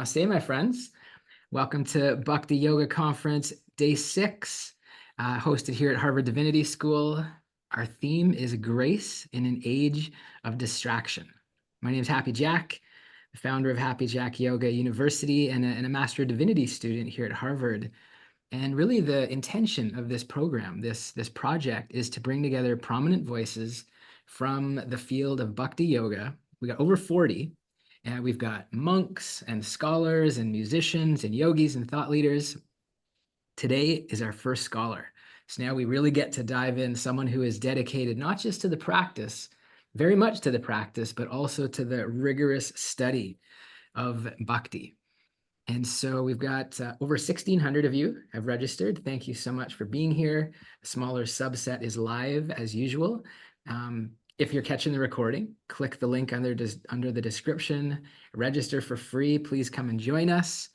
Namaste, my friends. Welcome to Bhakti Yoga Conference Day 6, hosted here at Harvard Divinity School. Our theme is Grace in an Age of Distraction. My name is Happy Jack, the founder of Happy Jack Yoga University and a Master of Divinity student here at Harvard. And really the intention of this program, this project, is to bring together prominent voices from the field of Bhakti Yoga. We got over 40. And we've got monks and scholars and musicians and yogis and thought leaders. Today is our first scholar. So now we really get to dive in, someone who is dedicated not just to the practice, very much to the practice, but also to the rigorous study of bhakti. And so we've got over 1,600 of you have registered. Thank you so much for being here. A smaller subset is live as usual. If you're catching the recording, click the link under the description, register for free. Please come and join us.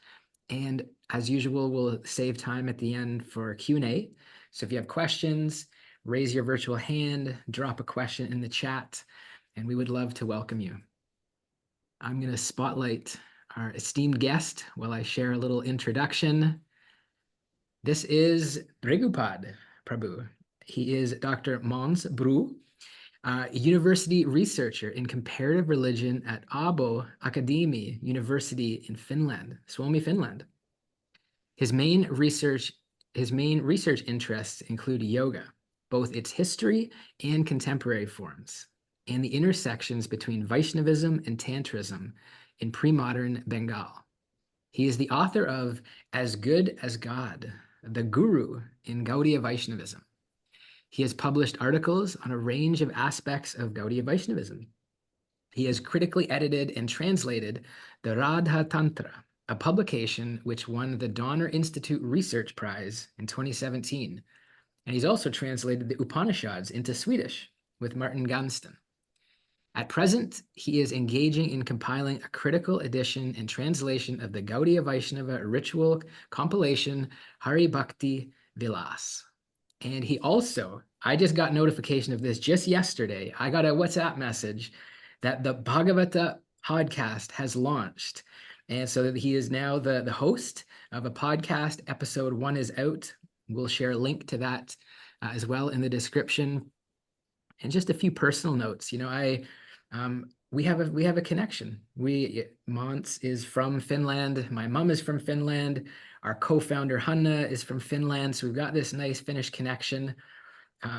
And as usual, we'll save time at the end for Q&A. So if you have questions, raise your virtual hand, drop a question in the chat, and we would love to welcome you. I'm going to spotlight our esteemed guest while I share a little introduction. This is Bhrigupada Prabhu. He is Dr. Måns Broo, university researcher in comparative religion at Abo Akademi University in Finland, Suomi, Finland. His main research interests include yoga, both its history and contemporary forms, and the intersections between Vaishnavism and Tantrism in pre-modern Bengal. He is the author of As Good as God, the Guru in Gaudiya Vaishnavism. He has published articles on a range of aspects of Gaudiya Vaishnavism. He has critically edited and translated the Radha Tantra, a publication which won the Donner Institute Research Prize in 2017. And he's also translated the Upanishads into Swedish with Martin Ganston. At present, he is engaging in compiling a critical edition and translation of the Gaudiya Vaishnava ritual compilation Hari Bhakti Vilas. And he also, I just got notification of this just yesterday. I got a WhatsApp message that the Bhagavata podcast has launched. And so that he is now the host of a podcast. Episode 1 is out. We'll share a link to that as well in the description. And just a few personal notes. You know, we have a connection. Måns is from Finland. My mom is from Finland. Our co-founder Hanna is from Finland. So we've got this nice Finnish connection.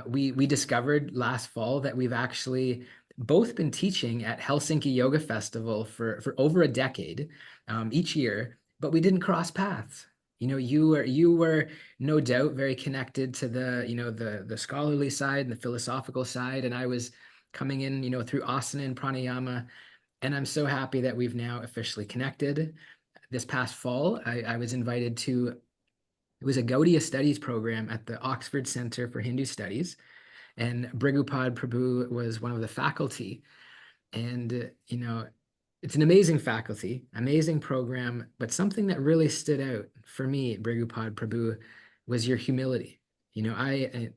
We discovered last fall that we've actually both been teaching at Helsinki Yoga Festival for over a decade each year, but we didn't cross paths. You know, you were no doubt very connected to the scholarly side and the philosophical side, and I was coming in, through asana and pranayama, and I'm so happy that we've now officially connected. This past fall, I was invited to, it was a Gaudiya Studies program at the Oxford Center for Hindu Studies, and Bhrigupada Prabhu was one of the faculty. And, it's an amazing faculty, amazing program, but something that really stood out for me, Bhrigupada Prabhu, was your humility. I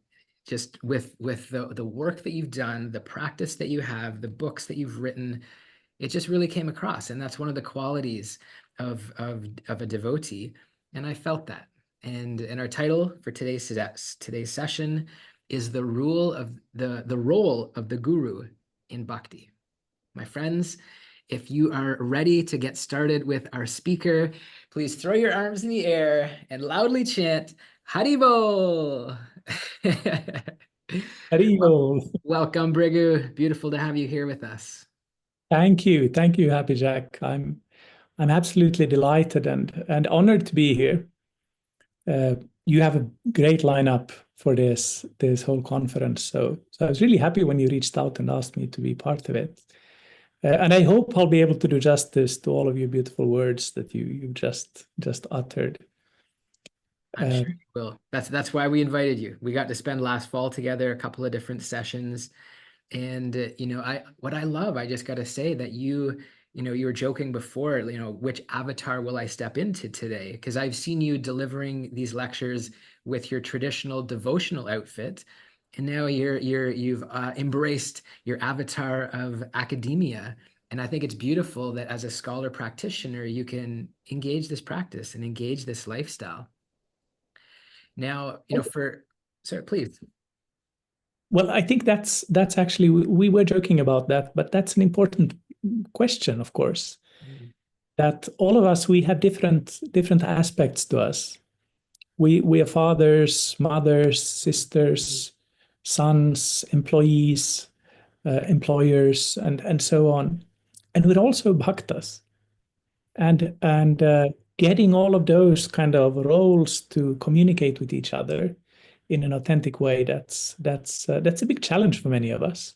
just with the work that you've done, the practice that you have, the books that you've written, it just really came across. And that's one of the qualities of a devotee. And I felt that. And our title for today's session is the role of the guru in bhakti. My friends, if you are ready to get started with our speaker, please throw your arms in the air and loudly chant Haribol. Haribol. Welcome, Bhrigu. Beautiful to have you here with us. Thank you, Happy Jack. I'm absolutely delighted and honored to be here. You have a great lineup for this whole conference, so I was really happy when you reached out and asked me to be part of it. And I hope I'll be able to do justice to all of your beautiful words that you just uttered. I'm sure you will. That's why we invited you. We got to spend last fall together, a couple of different sessions. And, what I love, I just got to say that you were joking before, which avatar will I step into today? Because I've seen you delivering these lectures with your traditional devotional outfit. And now you've embraced your avatar of academia And I think it's beautiful that as a scholar practitioner, you can engage this practice and engage this lifestyle. Now, sorry, please. Well, I think that's actually, we were joking about that, but that's an important question, of course. That all of us, we have different aspects to us. We are fathers, mothers, sisters, sons, employees, employers, and so on. And we're also bhaktas. And getting all of those kind of roles to communicate with each other in an authentic way, that's a big challenge for many of us.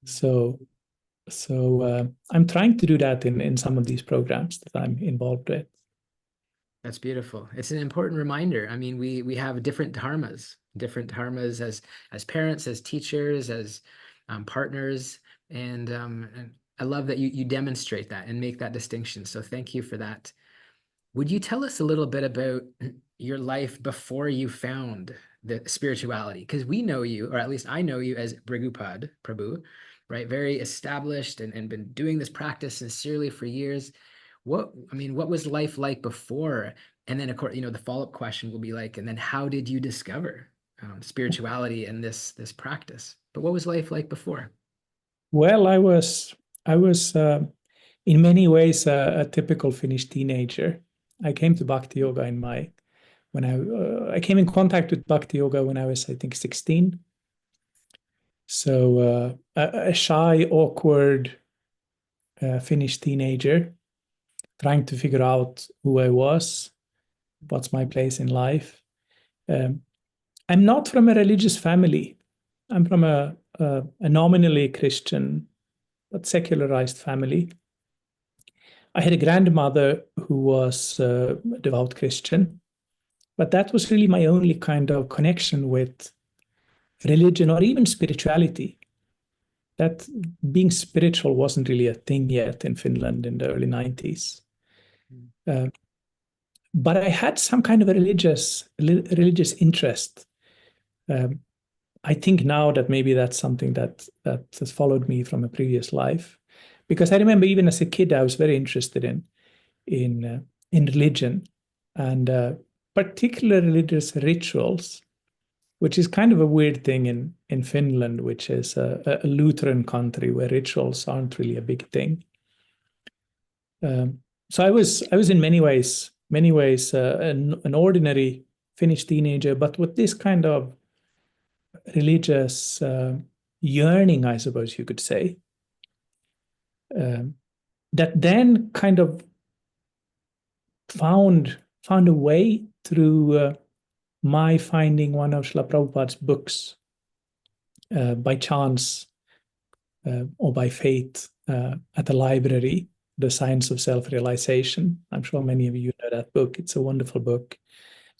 So I'm trying to do that in some of these programs that I'm involved with. That's beautiful. It's an important reminder. I mean, we have different dharmas as parents, as teachers, as partners, and I love that you demonstrate that and make that distinction. So thank you for that. Would you tell us a little bit about your life before you found the spirituality? Because we know you, or at least I know you as Bhrigupada Prabhu, right? Very established and been doing this practice sincerely for years. What was life like before? And then, of course, the follow-up question will be like, and then how did you discover spirituality and this practice? But what was life like before? Well, I was in many ways a typical Finnish teenager. I came to Bhakti Yoga when I came in contact with Bhakti Yoga when I was, I think, 16. So a shy, awkward Finnish teenager trying to figure out who I was, what's my place in life. I'm not from a religious family. I'm from a nominally Christian but secularized family. I had a grandmother who was a devout Christian, but that was really my only kind of connection with religion or even spirituality. That being spiritual wasn't really a thing yet in Finland in the early 90s. But I had some kind of a religious interest. I think now that maybe that's something that has followed me from a previous life, because I remember even as a kid I was very interested in religion and particular religious rituals, which is kind of a weird thing in Finland, which is a Lutheran country where rituals aren't really a big thing. So I was in many ways an ordinary Finnish teenager, but with this kind of religious yearning, I suppose you could say, that then kind of found a way through my finding one of Srila Prabhupada's books by chance or by fate at the library, The Science of Self-Realization. I'm sure many of you know that book. It's a wonderful book.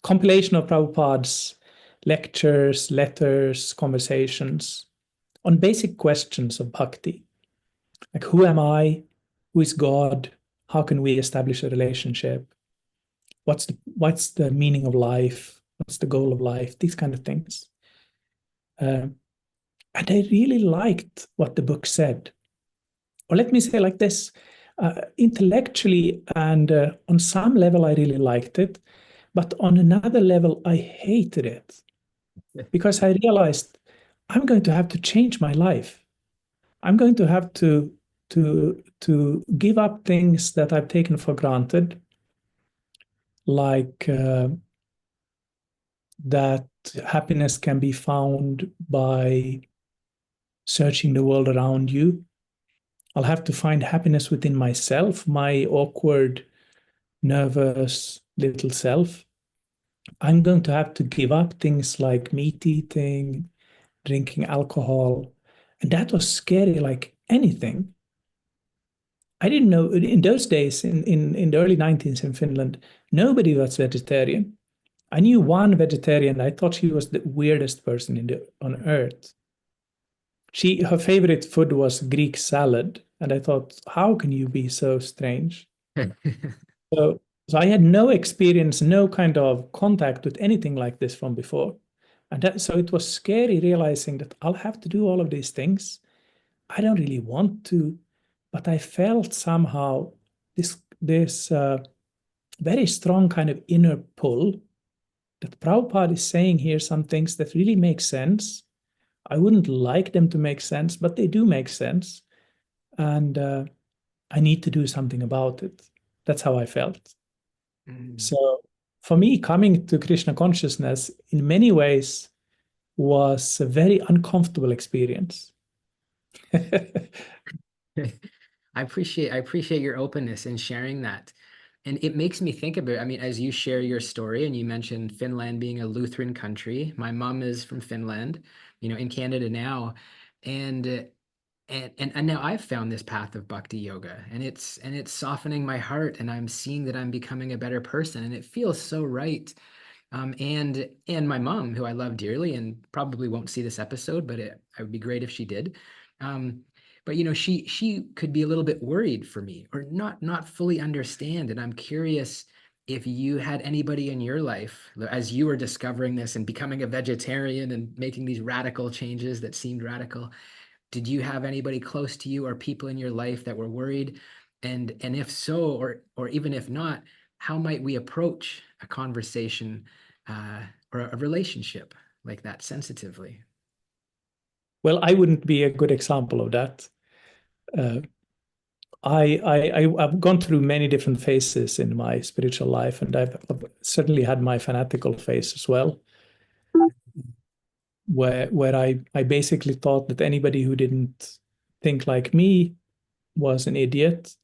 Compilation of Prabhupada's lectures, letters, conversations on basic questions of bhakti. Like, who am I? Who is God? How can we establish a relationship? What's the meaning of life? What's the goal of life? These kind of things. And I really liked what the book said. Or let me say like this, intellectually and on some level, I really liked it. But on another level, I hated it because I realized I'm going to have to change my life. I'm going to have to give up things that I've taken for granted, like that happiness can be found by searching the world around you. I'll have to find happiness within myself, my awkward, nervous little self. I'm going to have to give up things like meat eating, drinking alcohol. And that was scary like anything. I didn't know in those days, in the early 90s in Finland, nobody was vegetarian. I knew one vegetarian. I thought she was the weirdest person on earth. Her favorite food was Greek salad. And I thought, how can you be so strange? So, so I had no experience, no kind of contact with anything like this from before. So it was scary realizing that I'll have to do all of these things. I don't really want to but I felt somehow this very strong kind of inner pull that Prabhupada is saying here some things that really make sense. I wouldn't like them to make sense, but they do make sense. And I need to do something about it. That's how I felt. Mm. So for me, coming to Krishna consciousness in many ways was a very uncomfortable experience. I appreciate your openness in sharing that. And it makes me think about, I mean, as you share your story and you mentioned Finland being a Lutheran country. My mom is from Finland, in Canada now. And and now I've found this path of bhakti yoga, and it's softening my heart, and I'm seeing that I'm becoming a better person, and it feels so right. And my mom, who I love dearly and probably won't see this episode, but it would be great if she did. Um, but she could be a little bit worried for me, or not fully understand. And I'm curious if you had anybody in your life as you were discovering this and becoming a vegetarian and making these radical changes that seemed radical. Did you have anybody close to you or people in your life that were worried? And if so, or even if not, how might we approach a conversation uh, or a relationship like that sensitively? Well, I wouldn't be a good example of that. Uh, I've gone through many different phases in my spiritual life, and I've certainly had my fanatical phase as well, where I basically thought that anybody who didn't think like me was an idiot,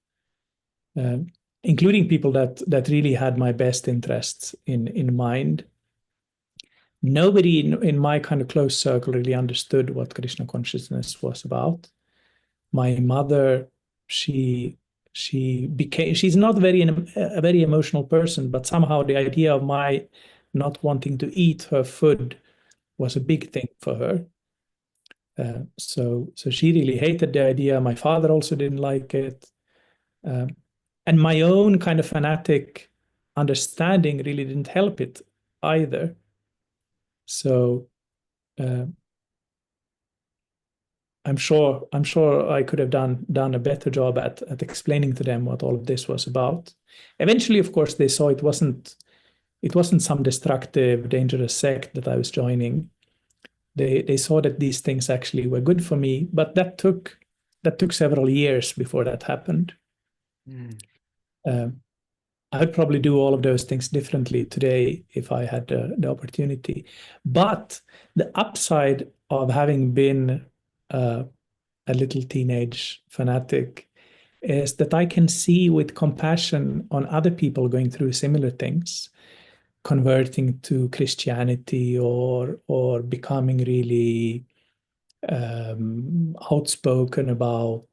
uh, including people that really had my best interests in mind. Nobody in my kind of close circle really understood what Krishna consciousness was about. My mother, she she's not a very emotional person, but somehow the idea of my not wanting to eat her food was a big thing for her. So she really hated the idea. My father also didn't like it. Um, and my own kind of fanatic understanding really didn't help it either. So uh, I'm sure I could have done a better job at explaining to them what all of this was about. Eventually, of course, they saw it wasn't some destructive, dangerous sect that I was joining. They saw that these things actually were good for me, but that took several years before that happened. Mm. Um, I'd probably do all of those things differently today if I had the opportunity. But the upside of having been uh, a little teenage fanatic is that I can see with compassion on other people going through similar things, converting to Christianity or becoming really outspoken about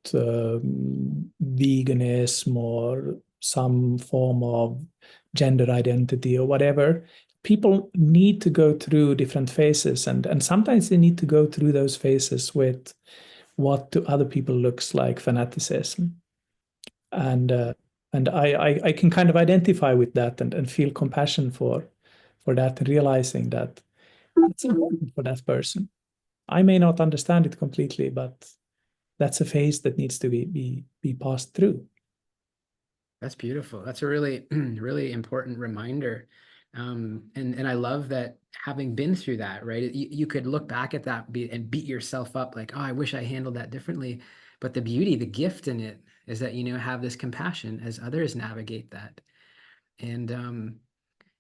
veganism or some form of gender identity or whatever. People need to go through different phases, and sometimes they need to go through those phases with what to other people looks like fanaticism. And I can kind of identify with that and feel compassion for that, and realizing that it's important for that person. I may not understand it completely, but that's a phase that needs to be passed through. That's beautiful. That's a really, really important reminder. And I love that having been through that, right? You could look back at that and beat yourself up like, oh, I wish I handled that differently. But the beauty, the gift in it is that, have this compassion as others navigate that. And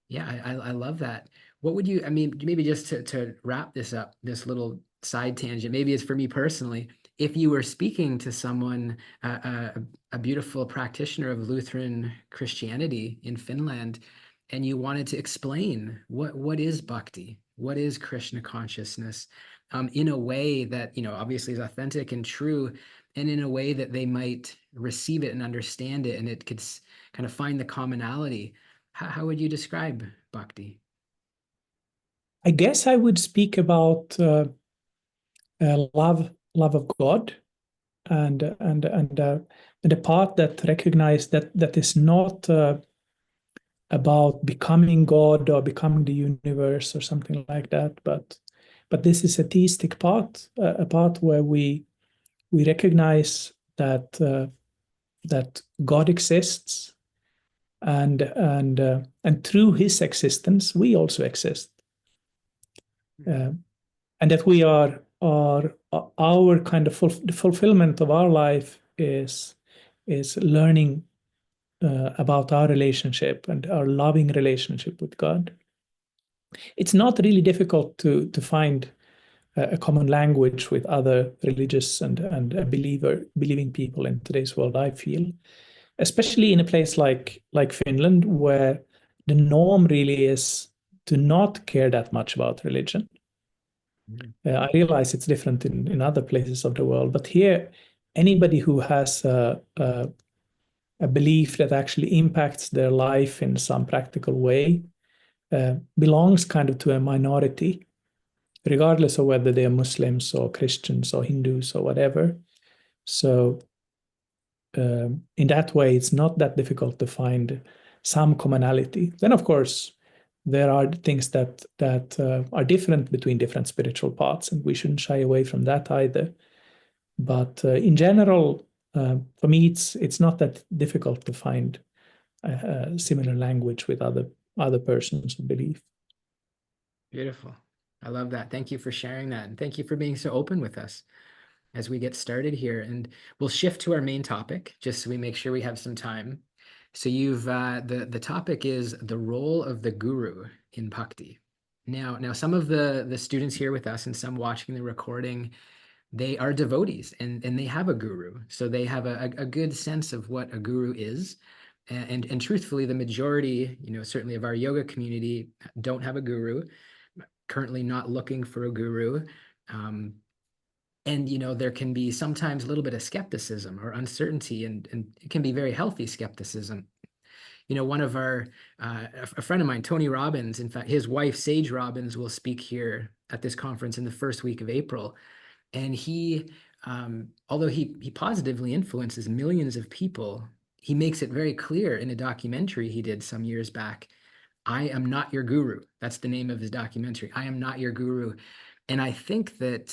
yeah, I love that. What would you, I mean, maybe just to wrap this up, this little side tangent, maybe it's for me personally. If you were speaking to someone, a beautiful practitioner of Lutheran Christianity in Finland, and you wanted to explain what is bhakti, what is Krishna consciousness, in a way that, obviously is authentic and true, and in a way that they might receive it and understand it, and it could kind of find the commonality. How would you describe bhakti? I guess I would speak about love of God, and the part that recognize that is not about becoming God or becoming the universe or something like that, but this is a theistic part, a part where we recognize that. God exists, and through His existence we also exist, and that we are our kind of the fulfillment of our life is learning about our relationship and our loving relationship with God. It's not really difficult to find a common language with other religious and believing people in today's world, I feel, especially in a place like Finland, where the norm really is to not care that much about religion. I realize it's different in other places of the world, but here, anybody who has a belief that actually impacts their life in some practical way belongs kind of to a minority, regardless of whether they are Muslims or Christians or Hindus or whatever. So in that way, it's not that difficult to find some commonality. Then, of course, there are things that are different between different spiritual paths, and we shouldn't shy away from that either. But in general, for me, it's not that difficult to find a similar language with other persons who believe. Beautiful. I love that. Thank you for sharing that. And thank you for being so open with us as we get started here. And we'll shift to our main topic, just so we make sure we have some time. So the topic is the role of the guru in bhakti. Now some of the students here with us and some watching the recording, they are devotees and they have a guru. So they have a good sense of what a guru is. And truthfully, the majority, certainly of our yoga community don't have a guru, currently not looking for a guru. And there can be sometimes a little bit of skepticism or uncertainty, and it can be very healthy skepticism. One of a friend of mine, Tony Robbins, in fact, his wife, Sage Robbins, will speak here at this conference in the first week of April. And he, although he positively influences millions of people, he makes it very clear in a documentary he did some years back, I am not your guru. That's the name of his documentary. I am not your guru. And I think that,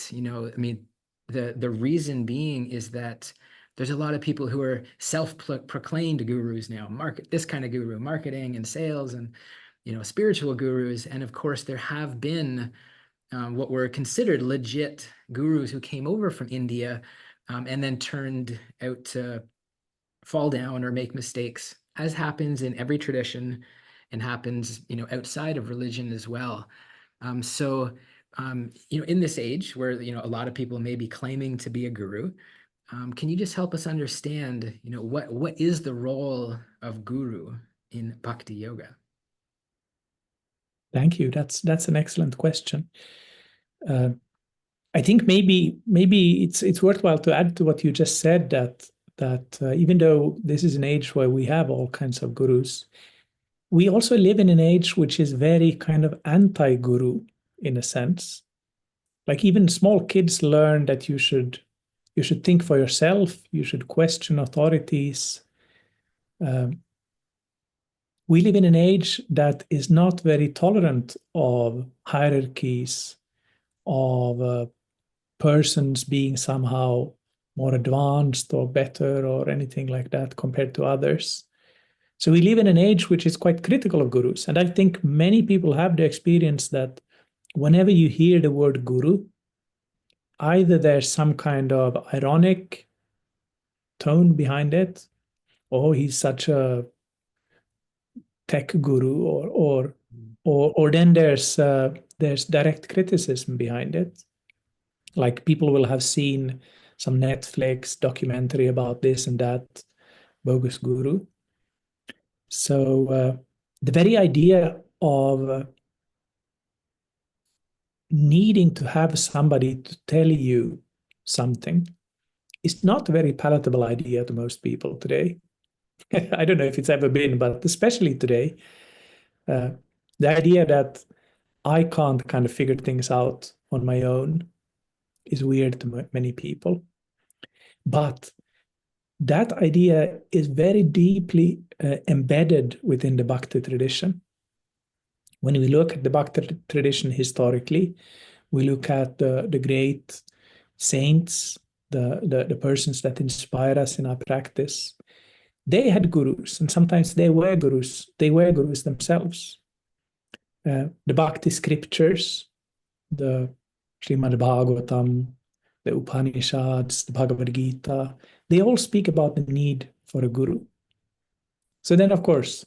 the reason being is that there's a lot of people who are self-proclaimed gurus now, this kind of guru, marketing and sales and, spiritual gurus. And of course, there have been what were considered legit gurus who came over from India and then turned out to fall down or make mistakes, as happens in every tradition and happens, outside of religion as well. In this age where, a lot of people may be claiming to be a guru, can you just help us understand, what is the role of guru in Bhakti Yoga? Thank you. That's an excellent question. I think maybe it's worthwhile to add to what you just said that even though this is an age where we have all kinds of gurus, we also live in an age which is very kind of anti-guru in a sense. Like even small kids learn that you should think for yourself, you should question authorities. We live in an age that is not very tolerant of hierarchies, of persons being somehow more advanced or better or anything like that compared to others. So we live in an age which is quite critical of gurus. And I think many people have the experience that whenever you hear the word guru, either there's some kind of ironic tone behind it, oh, he's such a tech guru, or then there's direct criticism behind it. Like people will have seen some Netflix documentary about this and that bogus guru. So the very idea of needing to have somebody to tell you something is not a very palatable idea to most people today. I don't know if it's ever been, but especially today, the idea that I can't kind of figure things out on my own is weird to many people. But that idea is very deeply embedded within the Bhakti tradition. When we look at the Bhakti tradition historically, we look at the great saints, the persons that inspire us in our practice. they had gurus, and sometimes they were gurus. They were gurus themselves. The Bhakti scriptures, the Srimad Bhagavatam, the Upanishads, the Bhagavad Gita, they all speak about the need for a guru. So then, of course,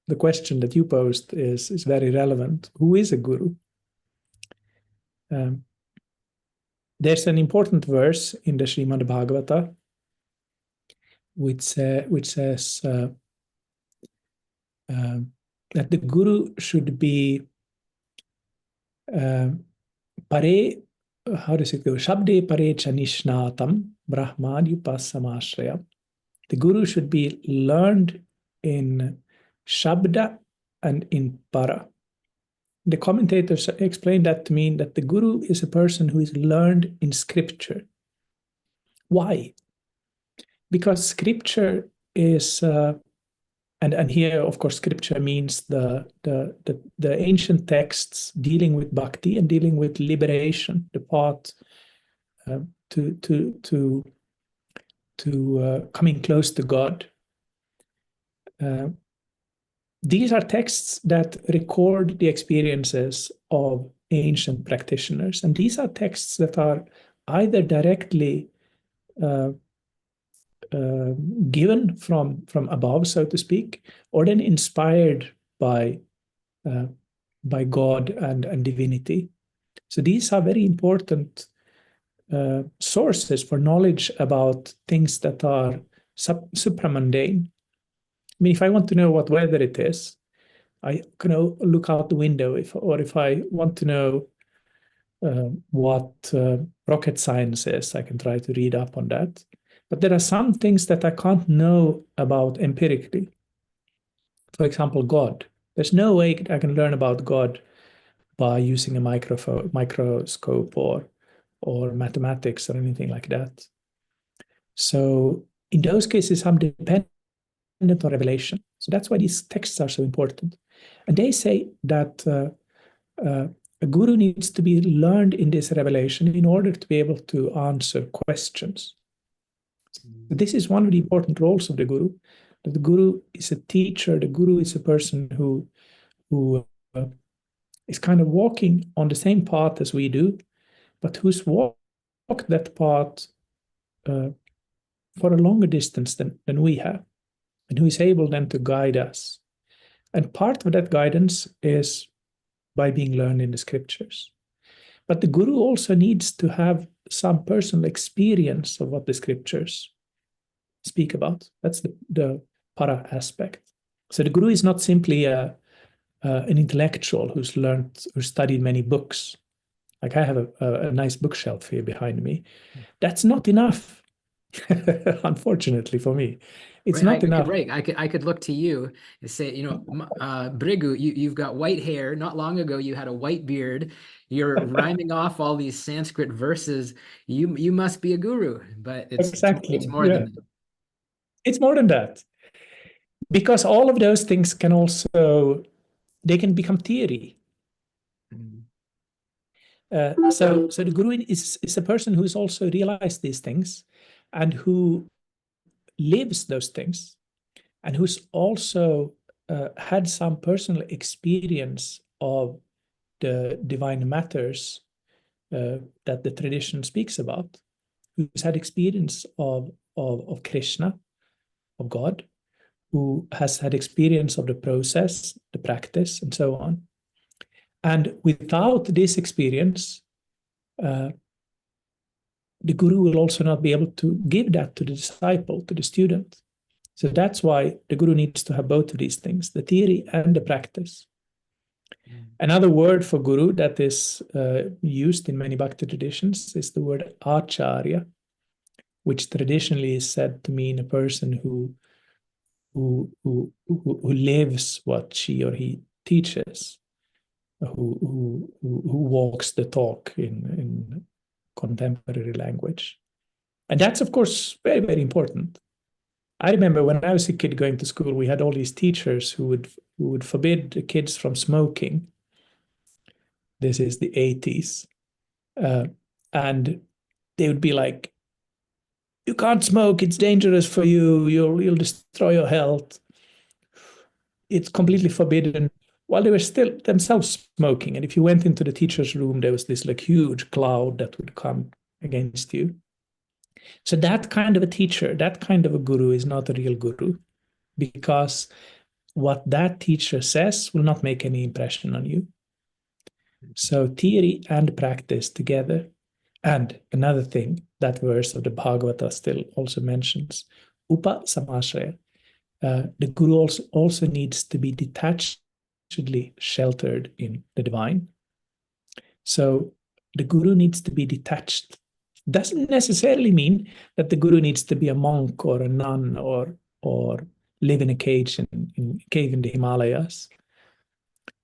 the question that you posed is very relevant. Who is a guru? There's an important verse in the Srimad Bhagavata which says that the guru should be pare, how does it go? Shabde pare chanishnatam brahmadyupasamashraya. The guru should be learned in Shabda and in Para. The commentators explain that to mean that the guru is a person who is learned in scripture. Why? Because scripture is, and here, of course, scripture means the ancient texts dealing with bhakti and dealing with liberation, the path to coming close to God. These are texts that record the experiences of ancient practitioners, and these are texts that are either directly given from above, so to speak, or then inspired by God and divinity. So these are very important sources for knowledge about things that are supramundane. I mean, if I want to know what weather it is, I can look out the window. If I want to know what rocket science is, I can try to read up on that. But there are some things that I can't know about empirically. For example, God. There's no way I can learn about God by using a microscope or mathematics or anything like that. So in those cases, I'm dependent on revelation. So that's why these texts are so important. And they say that a guru needs to be learned in this revelation in order to be able to answer questions. So this is one of the important roles of the guru. That the guru is a teacher. The guru is a person who is kind of walking on the same path as we do, but who's walked that path for a longer distance than we have, and who is able then to guide us. And part of that guidance is by being learned in the scriptures. But the guru also needs to have some personal experience of what the scriptures speak about. That's the para aspect. So the guru is not simply an intellectual who's studied many books. Like I have a nice bookshelf here behind me. That's not enough, unfortunately for me. It's not enough. Right. I could look to you and say, Bhrigu, you've got white hair. Not long ago, you had a white beard. You're rhyming off all these Sanskrit verses. You must be a guru, but Exactly. it's more than that. It's more than that. Because all of those things they can become theory. So the guru is a person who's also realized these things and who lives those things and who's also had some personal experience of the divine matters that the tradition speaks about, who's had experience of Krishna, of God, who has had experience of the process, the practice, and so on. And without this experience, the guru will also not be able to give that to the disciple, to the student. So that's why the guru needs to have both of these things, the theory and the practice. Another word for guru that is used in many Bhakti traditions is the word acharya, which traditionally is said to mean a person who lives what she or he teaches, who walks the talk in contemporary language. And that's, of course, very, very important. I remember when I was a kid going to school, we had all these teachers who would forbid the kids from smoking. This is the 80s. And they would be like, you can't smoke, it's dangerous for you, you'll destroy your health, it's completely forbidden, while they were still themselves smoking. And if you went into the teacher's room, there was this like huge cloud that would come against you. So that kind of a teacher, that kind of a guru is not a real guru, because what that teacher says will not make any impression on you. So theory and practice together. And another thing, that verse of the Bhagavata still also mentions, upa samashraya. The guru also needs to be detachedly sheltered in the divine. So the guru needs to be detached. Doesn't necessarily mean that the guru needs to be a monk or a nun or live in a cage in a cave in the Himalayas,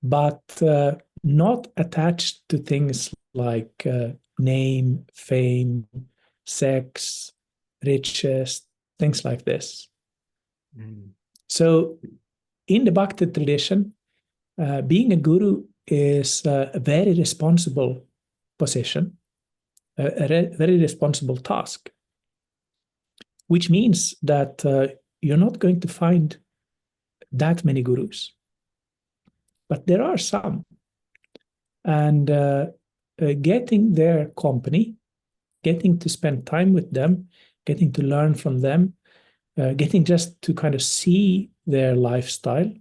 but not attached to things like name, fame, sex, riches, things like this. Mm. So in the Bhakti tradition, being a guru is a very responsible position, a very responsible task, which means that you're not going to find that many gurus, but there are some. And getting their company, getting to spend time with them, getting to learn from them, getting just to kind of see their lifestyle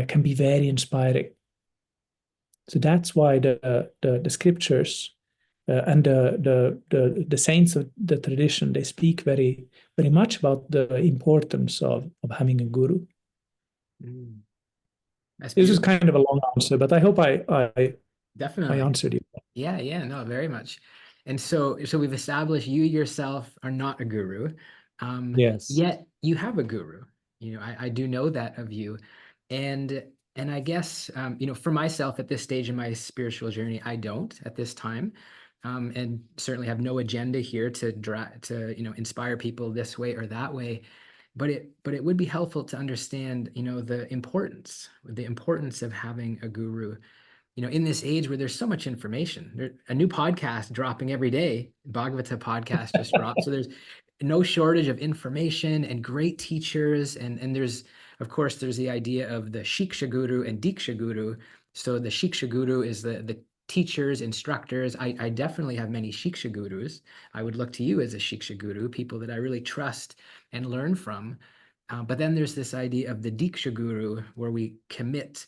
can be very inspiring. So that's why the scriptures and the saints of the tradition, they speak very very much about the importance of having a guru. Mm. That's This is beautiful. kind of a long answer, but I hope I Definitely. answered you. Yeah, no, very much. And so we've established you yourself are not a guru, Yes. yet you have a guru. I do know that of you, and and I guess for myself at this stage in my spiritual journey, I don't at this time, and certainly have no agenda here to inspire people this way or that way. But it would be helpful to understand the importance of having a guru, in this age where there's so much information. A new podcast dropping every day. Bhagavata podcast just dropped. So there's no shortage of information and great teachers. And of course, there's the idea of the Shiksha Guru and Diksha Guru. So the Shiksha Guru is the teachers, instructors. I definitely have many Shiksha Gurus. I would look to you as a Shiksha Guru, people that I really trust and learn from. But then there's this idea of the Diksha Guru, where we connect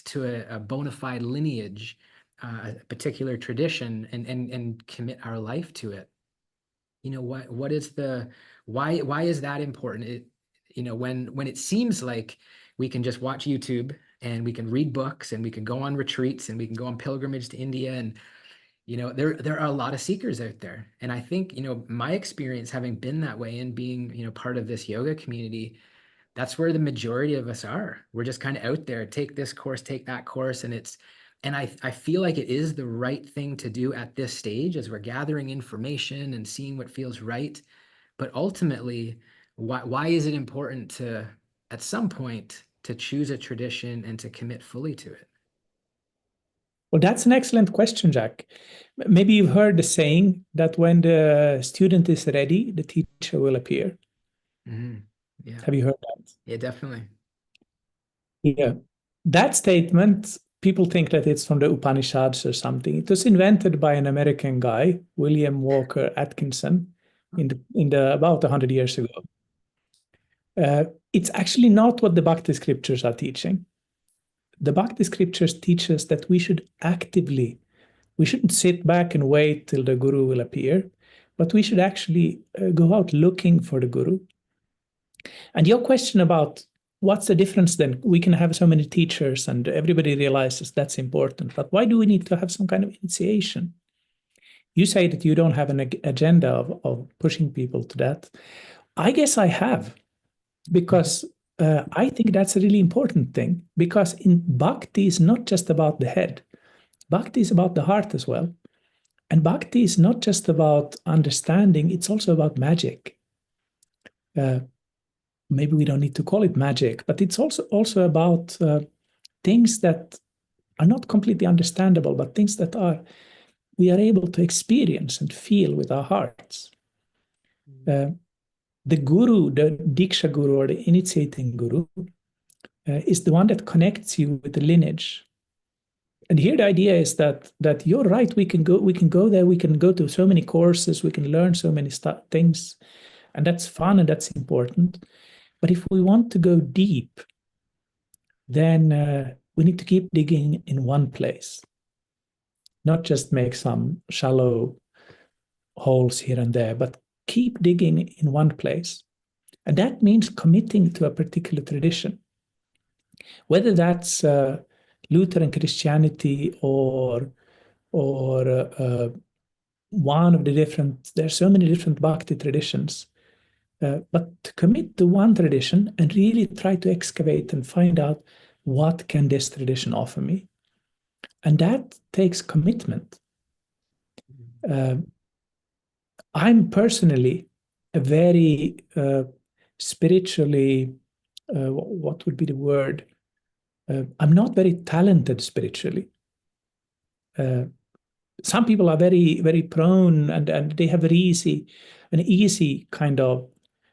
to a bona fide lineage, a particular tradition, and commit our life to it. What is why is that important? When it seems like we can just watch YouTube and we can read books and we can go on retreats and we can go on pilgrimage to India, and there are a lot of seekers out there. And I think my experience having been that way and being part of this yoga community, that's where the majority of us are. We're just kind of out there, take this course, take that course. And I feel like it is the right thing to do at this stage as we're gathering information and seeing what feels right. But ultimately, why is it important to, at some point, to choose a tradition and to commit fully to it? Well, that's an excellent question, Jack. Maybe you've heard the saying that when the student is ready, the teacher will appear. Mhm. Yeah, Have you heard that? yeah, definitely. Yeah. That statement, people think that it's from the Upanishads or something. It was invented by an American guy, William Walker Atkinson, in the about 100 years ago. It's actually not what the Bhakti scriptures are teaching. The Bhakti scriptures teach us that we shouldn't sit back and wait till the guru will appear, but we should actually go out looking for the guru. And your question about what's the difference then? We can have so many teachers and everybody realizes that's important, but why do we need to have some kind of initiation? You say that you don't have an agenda of pushing people to that. I guess I have, because I think that's a really important thing, because in bhakti is not just about the head. Bhakti is about the heart as well. And bhakti is not just about understanding, it's also about magic. Maybe we don't need to call it magic, but it's also about things that are not completely understandable, but things that we are able to experience and feel with our hearts. The guru, the Diksha guru or the initiating guru, is the one that connects you with the lineage. And here the idea is that you're right. We can go there. We can go to so many courses. We can learn so many things, and that's fun and that's important. But if we want to go deep, then we need to keep digging in one place, not just make some shallow holes here and there, but keep digging in one place. And that means committing to a particular tradition, whether that's Lutheran Christianity or one of the different, there's so many different bhakti traditions. But to commit to one tradition and really try to excavate and find out what can this tradition offer me. And that takes commitment. I'm personally a very spiritually, what would be the word? I'm not very talented spiritually. Some people are very, very prone and they have an easy kind of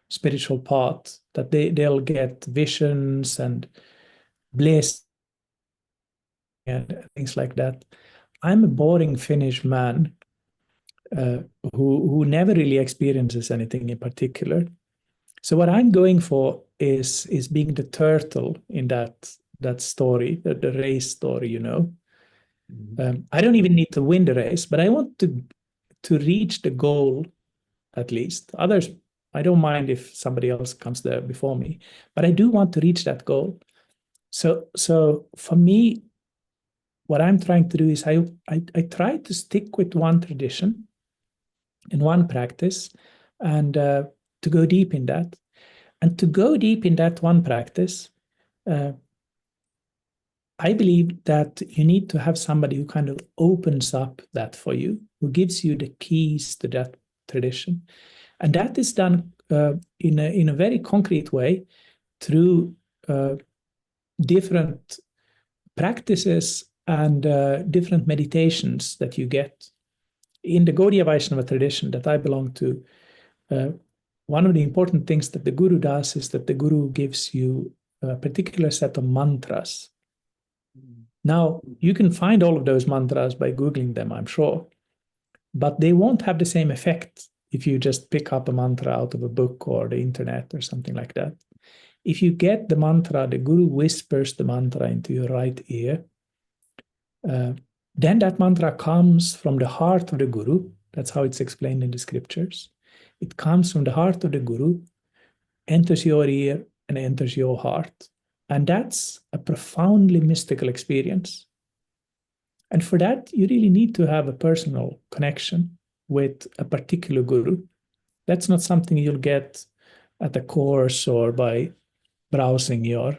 spiritual path that they'll get visions and bliss and things like that. I'm a boring Finnish man uh, who never really experiences anything in particular. So what I'm going for is being the turtle in that story, the race story, you know. I don't even need to win the race, but I want to reach the goal at least. Others, I don't mind if somebody else comes there before me, but I do want to reach that goal. So for me, what I'm trying to do is I try to stick with one tradition and one practice, and to go deep in that. And to go deep in that one practice, uh, I believe that you need to have somebody who kind of opens up that for you, who gives you the keys to that tradition. And that is done in a very concrete way through different practices and different meditations that you get. In the Gaudiya Vaishnava tradition that I belong to, one of the important things that the Guru does is that the Guru gives you a particular set of mantras. Now, you can find all of those mantras by Googling them, I'm sure, but they won't have the same effect if you just pick up a mantra out of a book or the internet or something like that. If you get the mantra, the Guru whispers the mantra into your right ear, then that mantra comes from the heart of the Guru. That's how it's explained in the scriptures. It comes from the heart of the Guru, enters your ear, and enters your heart. And that's a profoundly mystical experience. And for that, you really need to have a personal connection with a particular Guru. That's not something you'll get at a course or by browsing your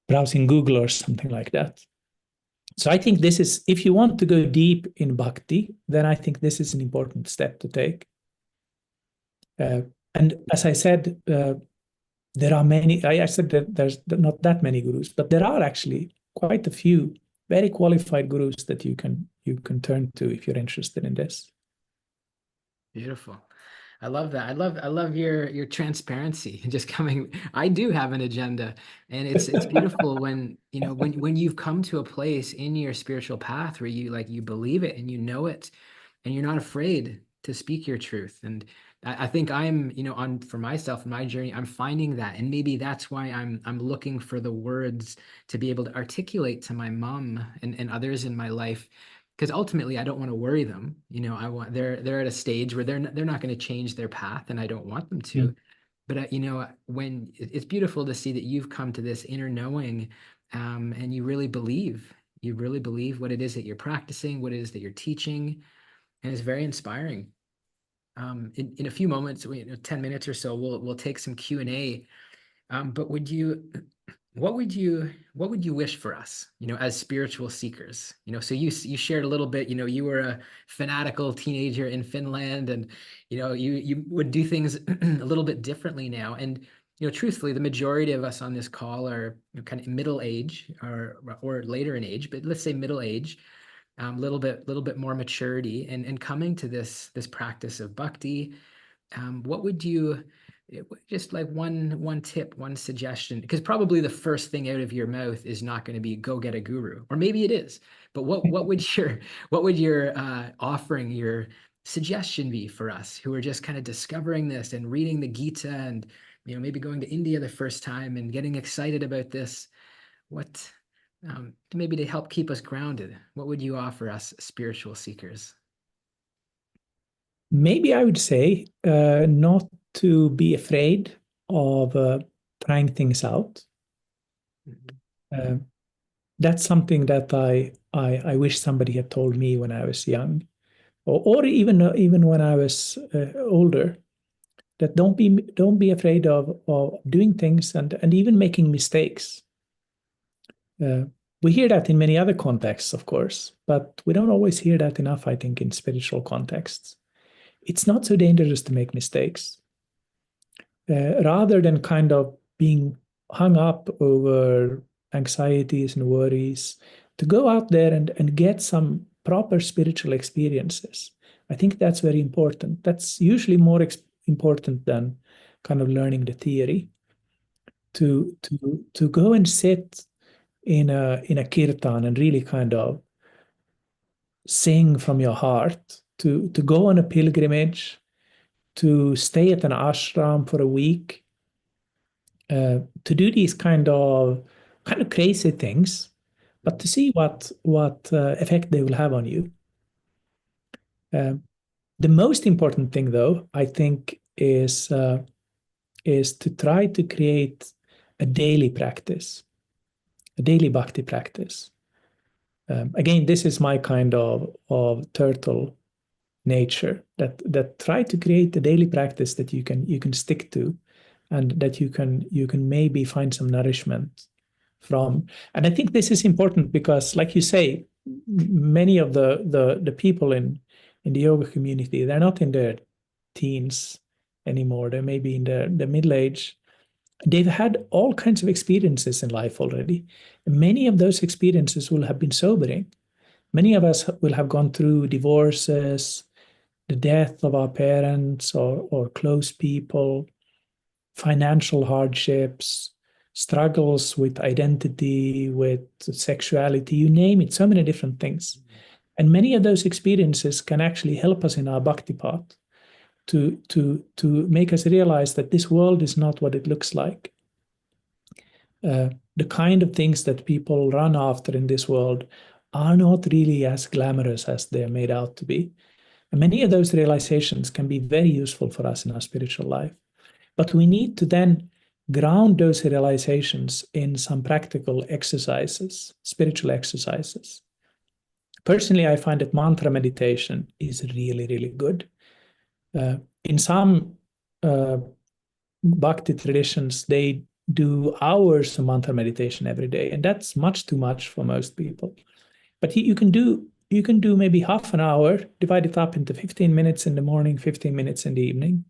browsing Google or something like that. So I think this is, if you want to go deep in bhakti, then I think this is an important step to take. And as I said, there are many, I said that there's not that many gurus, but there are actually quite a few very qualified gurus that you can turn to if you're interested in this. Beautiful. I love that. I love your transparency and just coming. I do have an agenda, and it's beautiful when when you've come to a place in your spiritual path where you believe it and you know it, and you're not afraid to speak your truth. And I think I'm on for myself in my journey, I'm finding that, and maybe that's why I'm looking for the words to be able to articulate to my mom and others in my life, because ultimately I don't want to worry them. I want they're at a stage where they're not going to change their path, and I don't want them to. But when it's beautiful to see that you've come to this inner knowing, and you really believe what it is that you're practicing, what it is that you're teaching, and it's very inspiring. In a few moments, 10 minutes or so, we'll take some Q&A. But what would you wish for us, as spiritual seekers? So you shared a little bit, you were a fanatical teenager in Finland, and you would do things a little bit differently now. And truthfully, the majority of us on this call are kind of middle age or later in age, but let's say middle age. little bit more maturity and coming to this practice of bhakti. What would you just like one tip, one suggestion? Because probably the first thing out of your mouth is not going to be go get a guru, or maybe it is. But what would your offering, your suggestion be for us who are just kind of discovering this and reading the Gita and maybe going to India the first time and getting excited about this? What maybe to help keep us grounded? What would you offer us spiritual seekers? Maybe I would say not to be afraid of trying things out. Mhm. Uh, that's something that I wish somebody had told me when I was young, or even when I was older. That don't be afraid of doing things and even making mistakes. Uh, we hear that in many other contexts, of course, but we don't always hear that enough, I think, in spiritual contexts. It's not so dangerous to make mistakes. Rather than kind of being hung up over anxieties and worries, to go out there and get some proper spiritual experiences. I think that's very important. That's usually more important than kind of learning the theory. To go and sit in a kirtan and really kind of sing from your heart, to go on a pilgrimage, to stay at an ashram for a week, to do these kind of crazy things, but to see what effect they will have on you. Um, the most important thing, though, I think, is to try to create a daily practice, a daily bhakti practice. Again, this is my kind of turtle nature that try to create a daily practice that you can stick to, and that you can maybe find some nourishment from. And I think this is important because, like you say, many of the people in the yoga community, they're not in their teens anymore. They may be in the middle age. They've had all kinds of experiences in life already. Many of those experiences will have been sobering. Many of us will have gone through divorces, the death of our parents or close people, financial hardships, struggles with identity, with sexuality, you name it, so many different things. And many of those experiences can actually help us in our bhakti path to make us realize that this world is not what it looks like. The kind of things that people run after in this world are not really as glamorous as they're made out to be. And many of those realizations can be very useful for us in our spiritual life. But we need to then ground those realizations in some practical exercises, spiritual exercises. Personally, I find that mantra meditation is really, really good. In some uh, bhakti traditions, they do hours of mantra meditation every day, and that's much too much for most people. But you can do maybe half an hour, divide it up into 15 minutes in the morning, 15 minutes in the evening.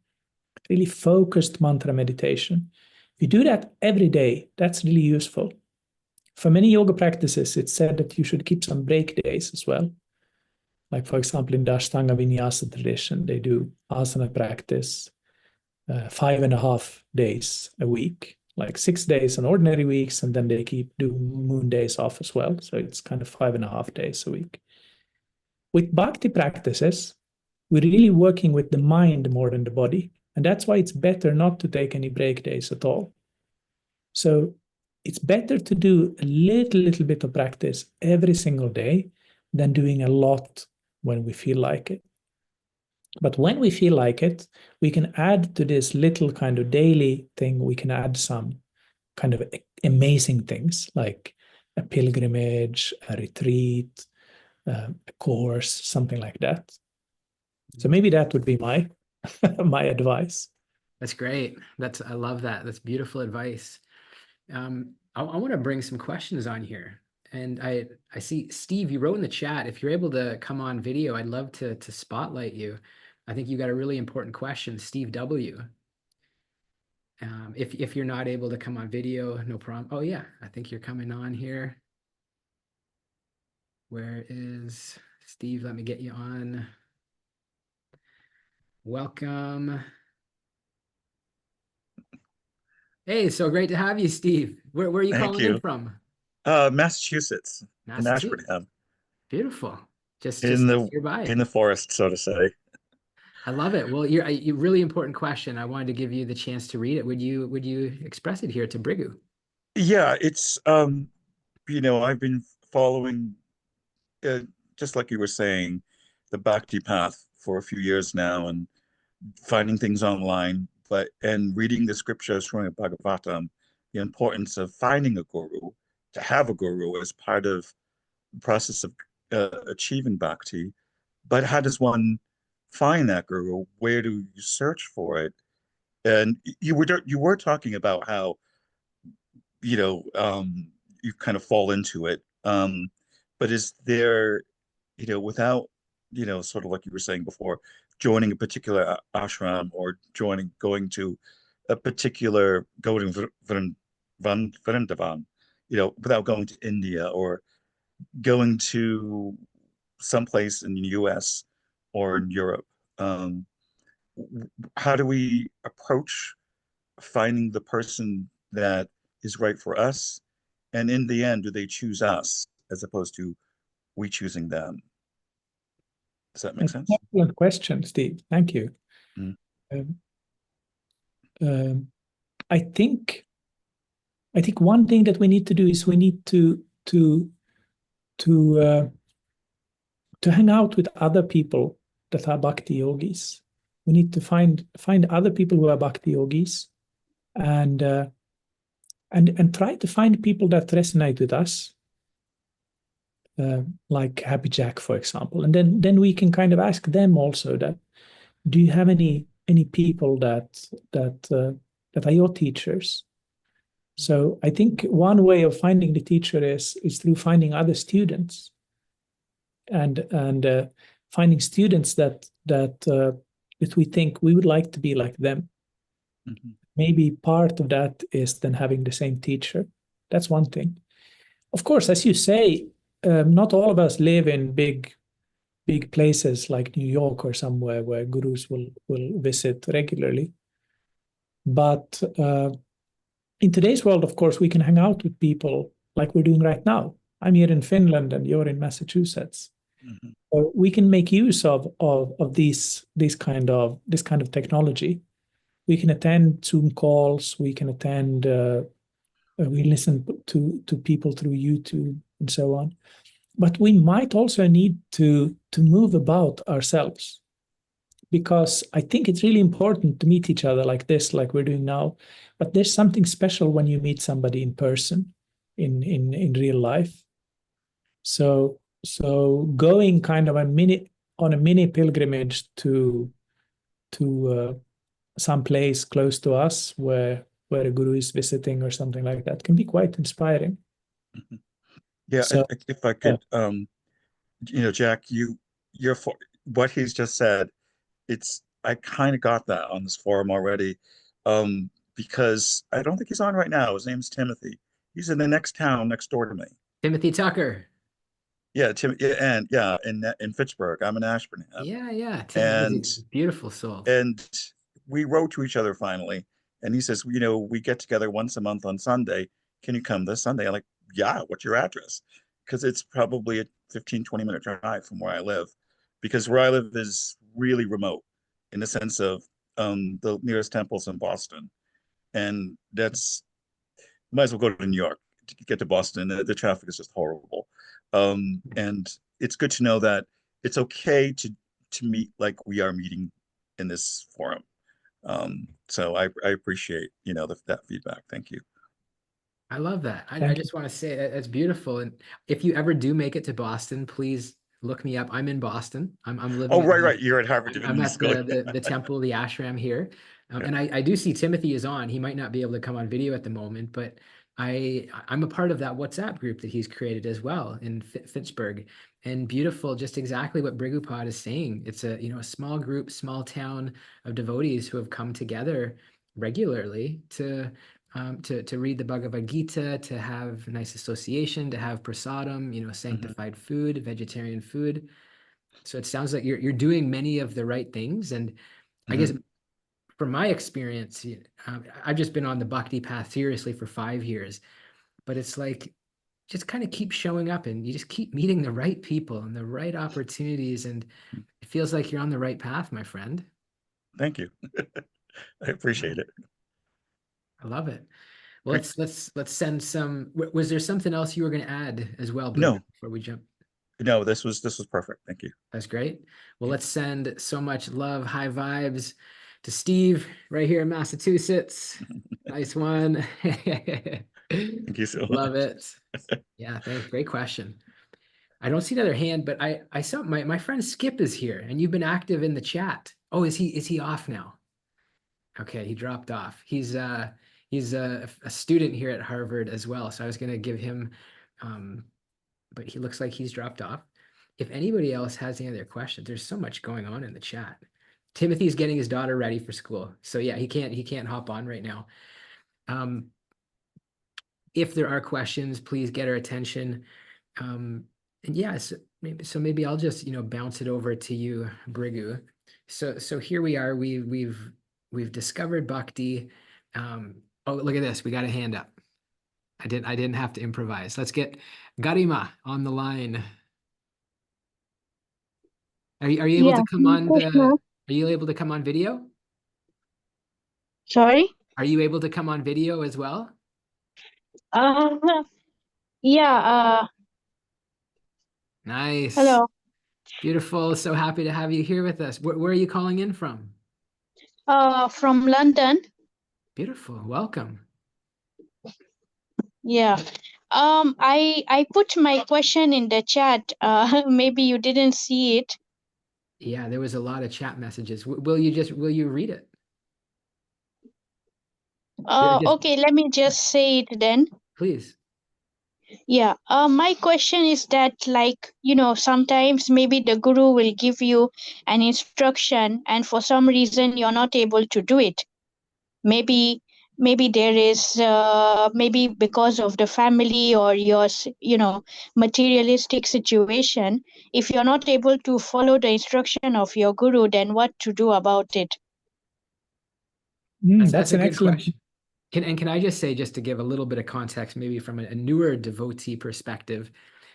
Really focused mantra meditation. If you do that every day, that's really useful. For many yoga practices, it's said that you should keep some break days as well. Like, for example, in the Ashtanga Vinyasa tradition, they do asana practice 5.5 days a week, like 6 days on ordinary weeks, and then they keep doing moon days off as well. So it's kind of 5.5 days a week. With bhakti practices, we're really working with the mind more than the body. And that's why it's better not to take any break days at all. So it's better to do a little bit of practice every single day than doing a lot when we feel like it. But when we feel like it, we can add to this little kind of daily thing, we can add some kind of amazing things like a pilgrimage, a retreat, a course, something like that. So maybe that would be my my advice. That's great. I love that. That's beautiful advice. I want to bring some questions on here. And I see Steve, you wrote in the chat, if you're able to come on video, I'd love to spotlight you. I think you got a really important question, Steve W. If you're not able to come on video, no problem. Oh yeah, I think you're coming on here. Where is Steve? Let me get you on. Welcome. Hey, so great to have you, Steve. Where are you Thank calling in you. from? Massachusetts, in Massachusetts. Ashburnham, Beautiful. Just in just the nearby. in the forest, so to say. I love it. Well, you really important question. I wanted to give you the chance to read it. Would you express it here to Brigu? Yeah, it's I've been following, uh, just like you were saying, the Bhakti path for a few years now, and finding things online, and reading the scriptures from the Bhagavatam, the importance of finding a guru, to have a guru as part of the process of achieving Bhakti. But how does one find that guru? Where do you search for it? And you were talking about how you know you kind of fall into it. But is there, without, sort of like you were saying before, joining a particular ashram, or going to a particular Vrindavan, without going to India, or going to someplace in the US or in Europe. Um, how do we approach finding the person that is right for us? And in the end, do they choose us as opposed to we choosing them? Does that make An sense? excellent question, Steve. Thank you. Mm. Um, um, I think I think one thing that we need to do is we need to uh, to hang out with other people that are bhakti yogis. We need to find other people who are bhakti yogis, and and try to find people that resonate with us, like Happy Jack, for example. And then we can kind of ask them also that, do you have any people that are your teachers? So I think one way of finding the teacher is through finding other students, and finding students that we think we would like to be like them. Mhm. Maybe part of that is then having the same teacher. That's one thing. Of course, as you say, not all of us live in big places like New York or somewhere where gurus will visit regularly. But in today's world, of course, we can hang out with people like we're doing right now. I'm here in Finland and you're in Massachusetts. Mhm. So we can make use of this kind of technology. We can attend Zoom calls. We can attend. We listen to people through YouTube and so on. But we might also need to move about ourselves, because I think it's really important to meet each other like this, like we're doing now. But there's something special when you meet somebody in person, in real life. So going kind of a mini pilgrimage to some place close to us where a guru is visiting or something like that can be quite inspiring. Mhm. Yeah, So if I yeah, could, Jack, you're for what he's just said. I kind of got that on this forum already, because I don't think he's on right now. His name's Timothy. He's in the next town next door to me. Timothy Tucker. Yeah, Tim, yeah, and yeah, in Fitchburg. I'm in Ashburnham, Yeah, yeah. Tim is a and beautiful soul. and we wrote to each other finally. And he says, we get together once a month on Sunday. Can you come this Sunday? I'm like, yeah. What's your address? Because it's probably a 15-20 minute drive from where I live. Because where I live is really remote, in the sense of, the nearest temple's in Boston, and that's, might as well go to New York to get to Boston. The traffic is just horrible. And it's good to know that it's okay to meet like we are meeting in this forum. So I appreciate, that feedback. Thank you. I love that. I thank you. just want to say that that's beautiful. And if you ever do make it to Boston, please look me up. I'm in Boston. I'm Oh, living at right, right. You're at Harvard I'm Divinity at School. the temple, the ashram here. Yeah. And I do see Timothy is on. He might not be able to come on video at the moment, but I'm a part of that WhatsApp group that he's created as well in Fitchburg. And beautiful, just exactly what Bhrigupada is saying. It's a small group, small town of devotees who have come together regularly to to read the Bhagavad Gita, to have nice association, to have prasadam, sanctified food, vegetarian food. So it sounds like you're doing many of the right things. And I guess from my experience, I've just been on the bhakti path seriously for 5 years, but it's like just kind of keep showing up and you just keep meeting the right people and the right opportunities, and it feels like you're on the right path, my friend. Thank you. I appreciate it. I love it. Well, let's send some. Was there something else you were going to add as well, Bhrigu, No, before we jump? no, this was perfect. Thank you. That's great. Well, let's send so much love, high vibes to Steve right here in Massachusetts. Nice one. Thank you so Love much. it. Yeah, thanks. Great question. I don't see another hand, but I saw my friend Skip is here, and you've been active in the chat. Oh, is he off now? Okay, he dropped off. He's a student here at Harvard as well, so I was going to give him, but he looks like he's dropped off. If anybody else has any other questions, there's so much going on in the chat. Timothy's getting his daughter ready for school, so yeah, he can't hop on right now. If there are questions, please get our attention. And yes, maybe I'll just bounce it over to you, Bhrigu. So here we are. We've discovered bhakti. Oh, look at this. We got a hand up. I didn't have to improvise. Let's get Garima on the line. Are you able to come on Krishna. are you able to come on video? Sorry? Are you able to come on video as well? Uh, yeah, Nice. hello. Beautiful. So happy to have you here with us. Where are you calling in from? From London. Beautiful. Welcome. Yeah. I put my question in the chat. Maybe you didn't see it. Yeah, there was a lot of chat messages. Will you read it? Okay, let me just say it then. Please. Yeah. My question is that, sometimes maybe the guru will give you an instruction, and for some reason you're not able to do it. Maybe there is maybe because of the family or your materialistic situation. If you're not able to follow the instruction of your guru, then what to do about it? That's a an good excellent question. Can I just say, just to give a little bit of context, maybe from a newer devotee perspective,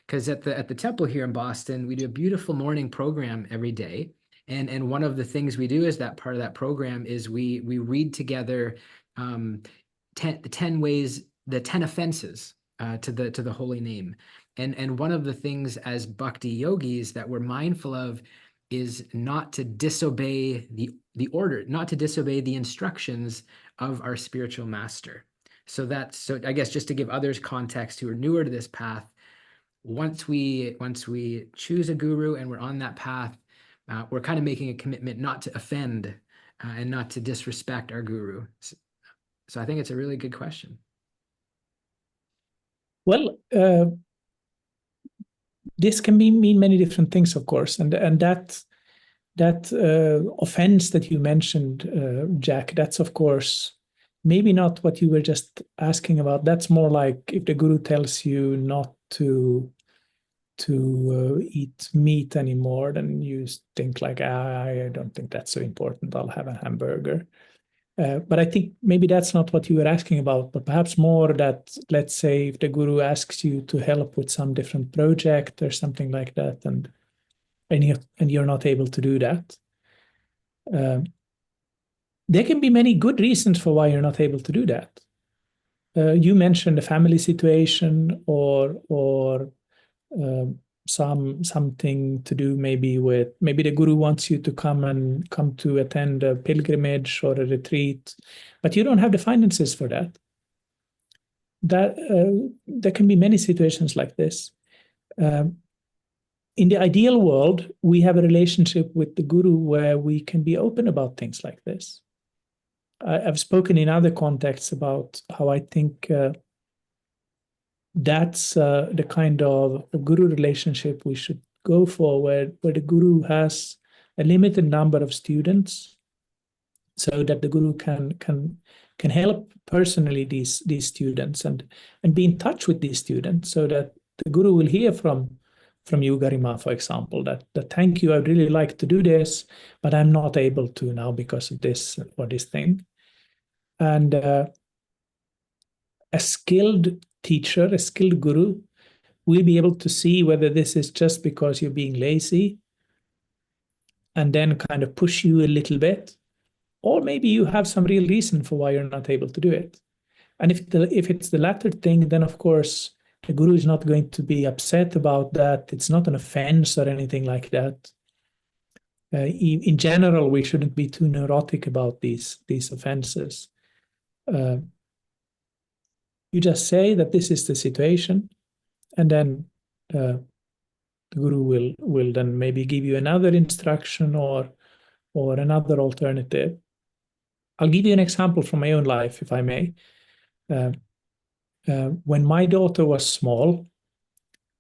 because at the temple here in Boston, we do a beautiful morning program every day. And one of the things we do as that part of that program is we read together 10 ways, the 10 offenses to the holy name. And one of the things as bhakti yogis that we're mindful of is not to disobey the order, not to disobey the instructions of our spiritual master. So I guess just to give others context who are newer to this path, once we choose a guru and we're on that path, we're kind of making a commitment not to offend and not to disrespect our guru. So I think it's a really good question. Well, this can mean many different things, of course, and that offense that you mentioned, Jack, that's of course maybe not what you were just asking about. That's more like if the guru tells you not to eat meat anymore, then you think like, I don't think that's so important. I'll have a hamburger. But I think maybe that's not what you were asking about, but perhaps more that, let's say, if the guru asks you to help with some different project or something like that, and you're not able to do that, there can be many good reasons for why you're not able to do that. You mentioned a family situation or something to do maybe the guru wants you to come to attend a pilgrimage or a retreat, but you don't have the finances for that. There can be many situations like this. In the ideal world, we have a relationship with the guru where we can be open about things like this. I've spoken in other contexts about how I think that's the kind of guru relationship we should go for, where the guru has a limited number of students, so that the guru can can help personally these students and be in touch with these students, so that the guru will hear from you, Garima, for example, that thank you, I'd really like to do this, but I'm not able to now because of this or this thing. And a skilled teacher, a skilled guru, will be able to see whether this is just because you're being lazy and then kind of push you a little bit, or maybe you have some real reason for why you're not able to do it. And if it's the latter thing, then of course the guru is not going to be upset about that. It's not an offense or anything like that. In general, we shouldn't be too neurotic about these offenses. You just say that this is the situation, and then the guru will then maybe give you another instruction or another alternative. I'll give you an example from my own life, if I may. When my daughter was small,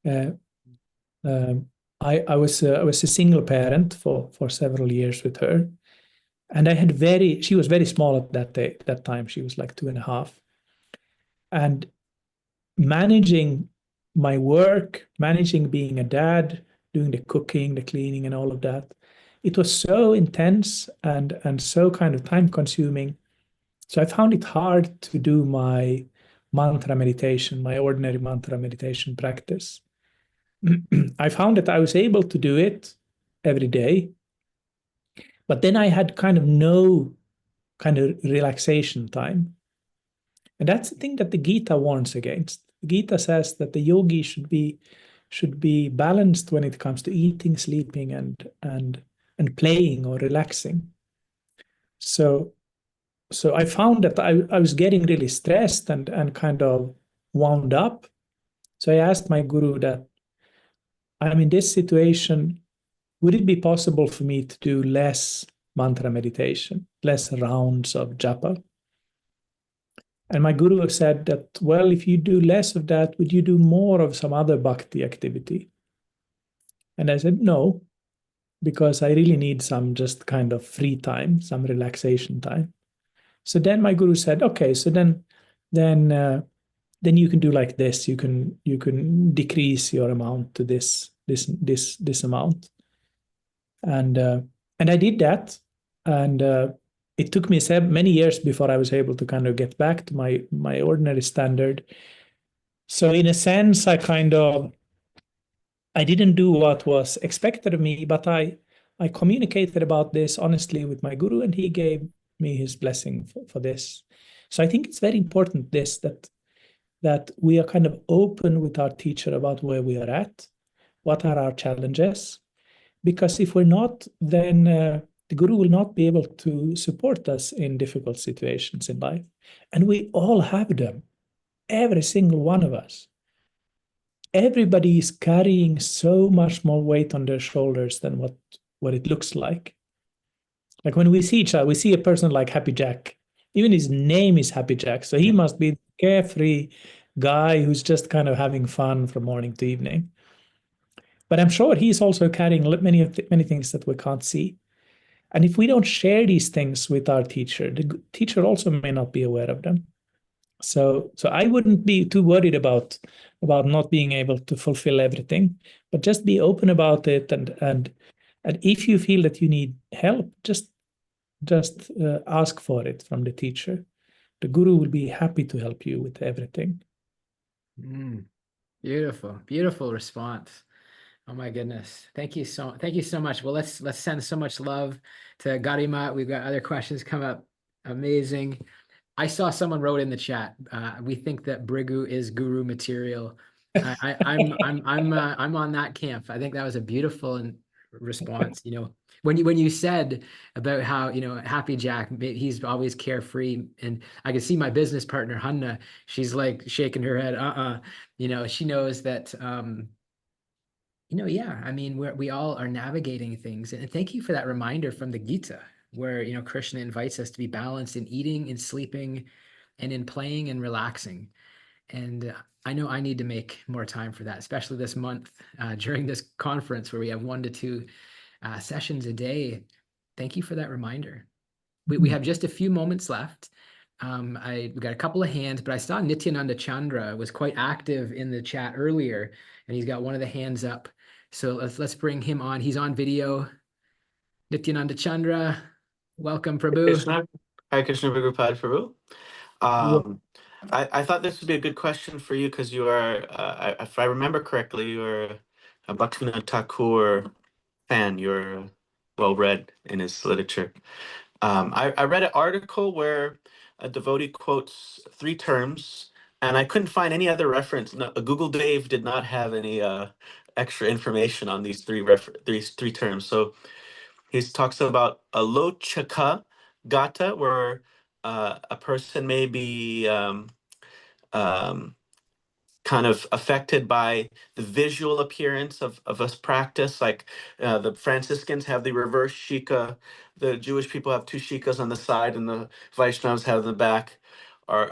I was a single parent for several years with her, and she was very small at that time. She was like 2.5, and managing my work, managing being a dad, doing the cooking, the cleaning, and all of that, it was so intense and so kind of time consuming. So I found it hard to do my mantra meditation, my ordinary mantra meditation practice. I found that I was able to do it every day, but then I had kind of no kind of relaxation time. And that's the thing that the Gita warns against. The Gita says that the yogi should be balanced when it comes to eating, sleeping, and playing or relaxing. So I found that I was getting really stressed and kind of wound up. So I asked my guru that, I'm in this situation, would it be possible for me to do less mantra meditation, less rounds of japa? And my guru said that, well, if you do less of that, would you do more of some other bhakti activity? And I said, no, because I really need some just kind of free time, some relaxation time. So then my guru said, okay, so then you can do like this. You can decrease your amount to this amount. And I did that, and it took me many years before I was able to kind of get back to my ordinary standard. So in a sense, I didn't do what was expected of me, but I communicated about this honestly with my guru, and he gave me his blessing for this. So I think it's very important that we are kind of open with our teacher about where we are at, what are our challenges, because if we're not, then the guru will not be able to support us in difficult situations in life. And we all have them, every single one of us. Everybody is carrying so much more weight on their shoulders than what it looks like. Like when we see each other, we see a person like Happy Jack. Even his name is Happy Jack. So he must be a carefree guy who's just kind of having fun from morning to evening. But I'm sure he's also carrying many things that we can't see. And if we don't share these things with our teacher, the teacher also may not be aware of them. So I wouldn't be too worried about not being able to fulfill everything, but just be open about it. And if you feel that you need help, just ask for it from the teacher. The guru will be happy to help you with everything. Beautiful response. Oh my goodness. Thank you so much. Well, let's send so much love to Garima. We've got other questions come up. Amazing. I saw someone wrote in the chat. We think that Bhrigu is guru material. I'm on that camp. I think that was a beautiful response. You know, when you said about how, you know, Happy Jack, he's always carefree, and I can see my business partner Hanna. She's like shaking her head. You know, she knows that. You know, yeah. I mean, we all are navigating things, and thank you for that reminder from the Gita, where, you know, Krishna invites us to be balanced in eating, in sleeping, and in playing and relaxing. And I know I need to make more time for that, especially this month during this conference where we have 1 to 2 sessions a day. Thank you for that reminder. We have just a few moments left. We got a couple of hands, but I saw Nityananda Chandra was quite active in the chat earlier, and he's got one of the hands up. So let's bring him on. He's on video. Nityananda Chandra, welcome, Prabhu. Krishna. Hare Krishna, Bhrigu Prabhu. I thought this would be a good question for you because you are, if I remember correctly, you're a Bhaktivinoda Thakur fan. You're well read in his literature. I read an article where a devotee quotes 3 terms, and I couldn't find any other reference. No, Google Dave did not have any extra information on these these three terms. So he talks about a lochaka gata, where a person may be um, kind of affected by the visual appearance of a practice. Like the Franciscans have the reverse shika, the Jewish people have 2 shikas on the side, and the Vaishnavas have in the back. Or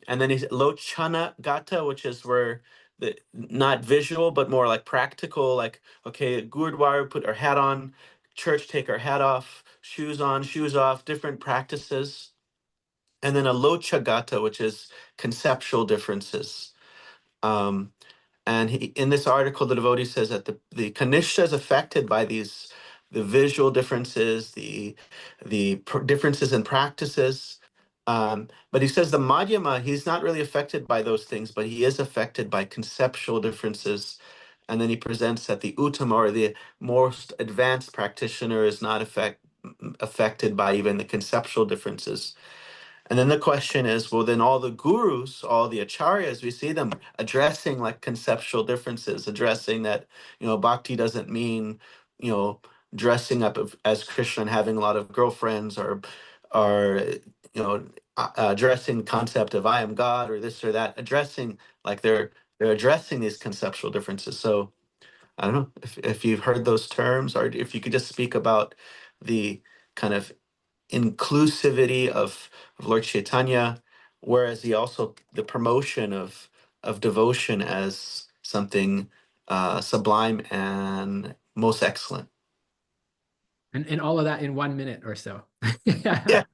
and then he's lochana gata, which is where the not visual but more like practical. Like, okay, Gurdwara, put our hat on, church, take our hat off, shoes on, shoes off, different practices. And then a locha gata, which is conceptual differences. And in this article, the devotee says that the Kanishta is affected by the visual differences, the differences in practices. But he says the Madhyama, he's not really affected by those things, but he is affected by conceptual differences. And then he presents that the Uttama, or the most advanced practitioner, is not affected by even the conceptual differences. And then the question is, well, then all the gurus, all the acharyas, we see them addressing like conceptual differences, addressing that, bhakti doesn't mean, dressing up as Krishna and having a lot of girlfriends, or addressing the concept of I am God, or this or that, addressing like they're addressing these conceptual differences. So I don't know if you've heard those terms, or if you could just speak about the kind of inclusivity of Lord Chaitanya, whereas the promotion of devotion as something sublime and most excellent. And all of that in 1 minute or so. Yeah.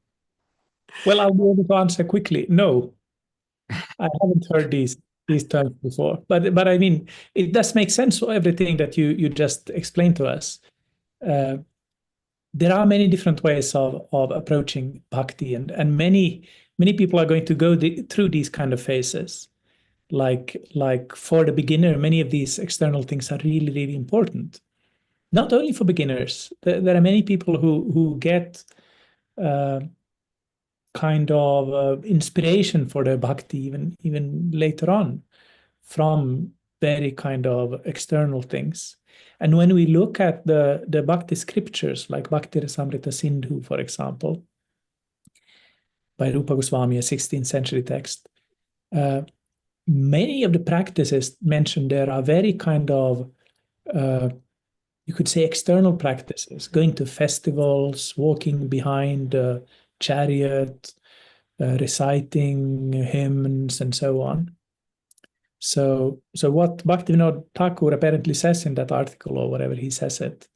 Well, I'll be able to answer quickly. No, I haven't heard these terms before, but I mean, it does make sense for everything that you just explained to us. There are many different ways of approaching bhakti, and many people are going to go through these kind of phases. Like for the beginner, many of these external things are really, really important. Not only for beginners, there are many people who get kind of inspiration for their bhakti even later on from very kind of external things. And when we look at the bhakti scriptures, like Bhakti Rasamrita Sindhu, for example, by Rupa Goswami, a 16th century text, many of the practices mentioned there are very kind of, you could say, external practices, going to festivals, walking behind a chariot, reciting hymns, and so on. So what Bhaktivinoda Thakur apparently says in that article, or whatever he says it,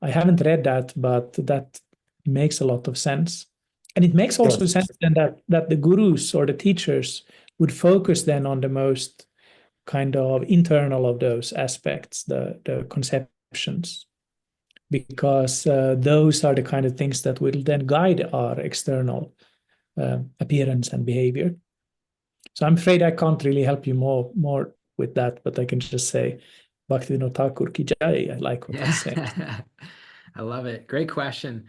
I haven't read that, but that makes a lot of sense. And it makes also sense then that the gurus or the teachers would focus then on the most kind of internal of those aspects, the conceptions, because those are the kind of things that will then guide our external appearance and behavior. So I'm afraid I can't really help you more with that, but I can just say, Bhaktivinoda Thakur ki jai. I like what he's saying. I love it. Great question.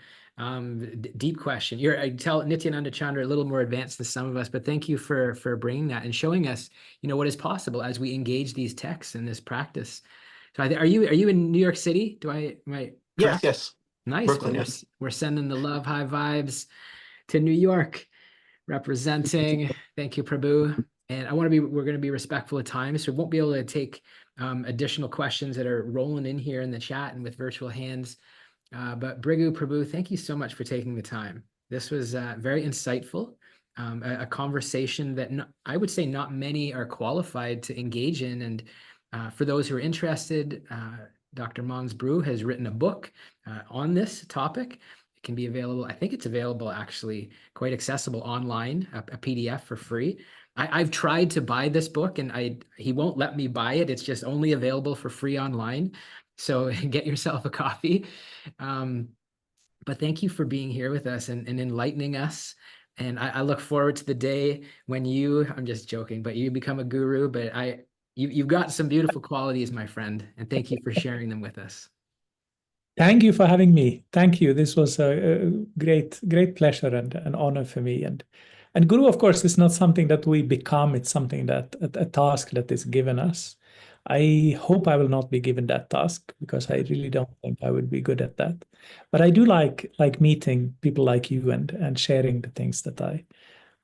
Deep question. I tell Nityananda Chandra a little more advanced than some of us, but thank you for bringing that and showing us, what is possible as we engage these texts in this practice. So are you in New York City? Am I correct? Yes. Nice. Brooklyn, Well, we're sending the love, high vibes to New York, representing. Thank you, Prabhu. And we're going to be respectful of time, so we won't be able to take additional questions that are rolling in here in the chat and with virtual hands. But Bhrigu, Prabhu, thank you so much for taking the time. This was very insightful, a conversation that I would say not many are qualified to engage in. And for those who are interested, Dr. Måns Broo has written a book on this topic. can be available. I think it's available actually quite accessible online, a PDF for free. I've tried to buy this book and he won't let me buy it. It's just only available for free online. So get yourself a copy. But thank you for being here with us and enlightening us. And I look forward to the day when I'm just joking, but you become a guru. But you've got some beautiful qualities, my friend. And thank you for sharing them with us. Thank you for having me. Thank you. This was a great pleasure and an honor for me. And Guru, of course, is not something that we become. It's something that a task that is given us. I hope I will not be given that task because I really don't think I would be good at that. But I do like meeting people like you and sharing the things that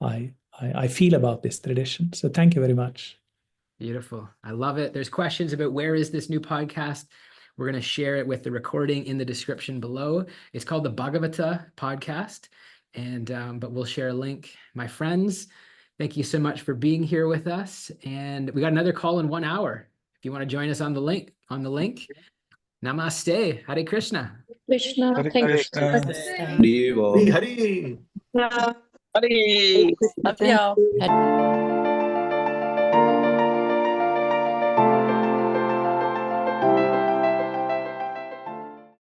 I feel about this tradition. So thank you very much. Beautiful. I love it. There's questions about where is this new podcast. We're going to share it with the recording in the description below. It's called the Bhagavata podcast. And but we'll share a link. My friends, thank you so much for being here with us. And we got another call in 1 hour. If you want to join us on the link, Namaste. Hare Krishna. Krishna, Hare thank Krishna. you. Hari. Hari. Love you all.